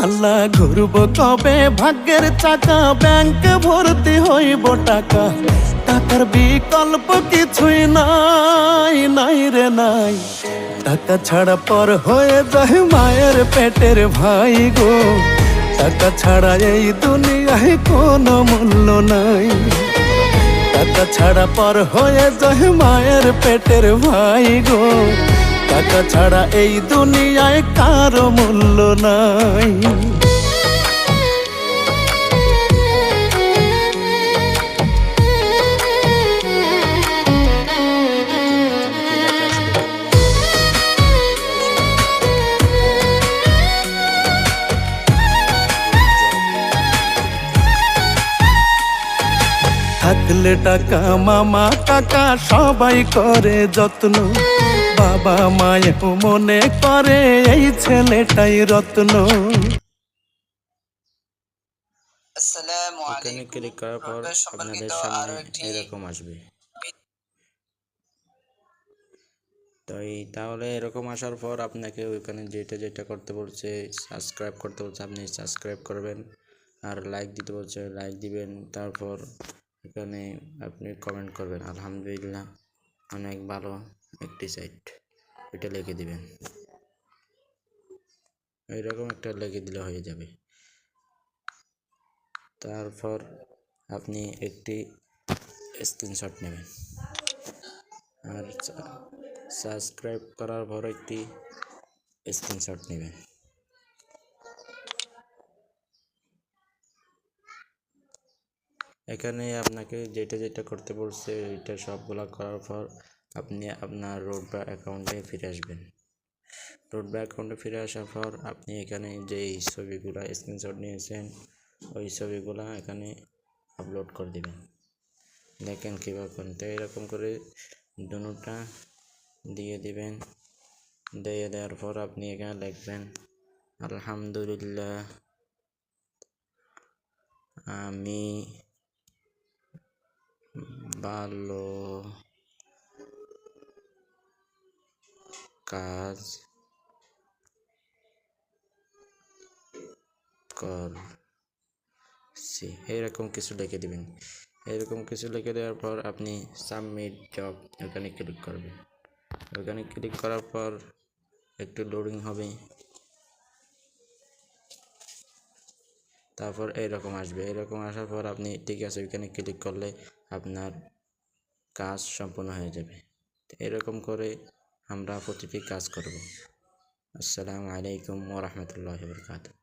আল্লাহ ঘুরব কবে ভাগ্যের চাকা, ব্যাংক ভর্তি হইব টাকা, টাকার বিকল্প কিছুই নাই, নাই রে নাই। টাকা ছাড়া পর হয়ে যায় মায়ের পেটের ভাই গো, টাকা ছাড়া এই দুনিয়ায় কোনো মূল্য নাই। টাকা ছাড়া পর হয়ে যায় মায়ের পেটের ভাই গো, টাকা ছাড়া এই দুনিয়ায় কারো মূল্য নাই। থাকলে টাকা মামা কাকা সবাই করে যত্ন, বাবা মায়েও মনে করে এই ছেলেটাই রত্ন। এখানে ক্লিক করার পর আপনাদের সামনে এরকম আসবে। তাহলে এরকম আসার পর আপনাকে ওইখানে যেটা যেটা করতে বলছে, সাবস্ক্রাইব করতে বলছে আপনি সাবস্ক্রাইব করবেন, আর লাইক দিতে বলছে লাইক দিবেন। তারপর এখানে আপনি কমেন্ট করবেন আলহামদুলিল্লাহ অনেক ভালো একটি সাইট, এটা লিখে দিবেন। এইরকম একটা লিখে দিলে হয়ে যাবে। তারপর আপনি একটি স্ক্রিনশট নেবেন, আর সাবস্ক্রাইব করার পর একটি স্ক্রিনশট নেবেন। এখানে আপনাকে যেটা যেটা করতে বলছে এটা সবগুলা করার পর আপনি আপনার রোডবা অ্যাকাউন্টে ফিরে আসবেন। রোডবা অ্যাকাউন্টে ফিরে আসার পর আপনি এখানে যেই ছবিগুলা স্ক্রিনশট নিয়েছেন ওই ছবিগুলা এখানে আপলোড করে দিবেন। দেখেন কীভাবে করেন। তো এরকম করে দুটোটা দিয়ে দিবেন। দিয়ে দেওয়ার পর আপনি এখানে লিখবেন আলহামদুলিল্লাহ আমি ভালো কাজ করছি, এরকম কিছু লিখে দিবেন। এরকম কিছু লিখে দেওয়ার পর আপনি সাবমিট জব ওখানে ক্লিক করবেন। ওখানে ক্লিক করার পর একটু লোডিং হবে, তারপর এরকম আসবে। এরকম আসার পর আপনি ঠিক আছে ওইখানে ক্লিক করলে আপনার কাজ সম্পূর্ণ হয়ে যাবে। এরকম করে আমরা প্রতিটি কাজ করব। আসসালামু আলাইকুম ওয়া রাহমাতুল্লাহি ওয়া বারাকাতুহু।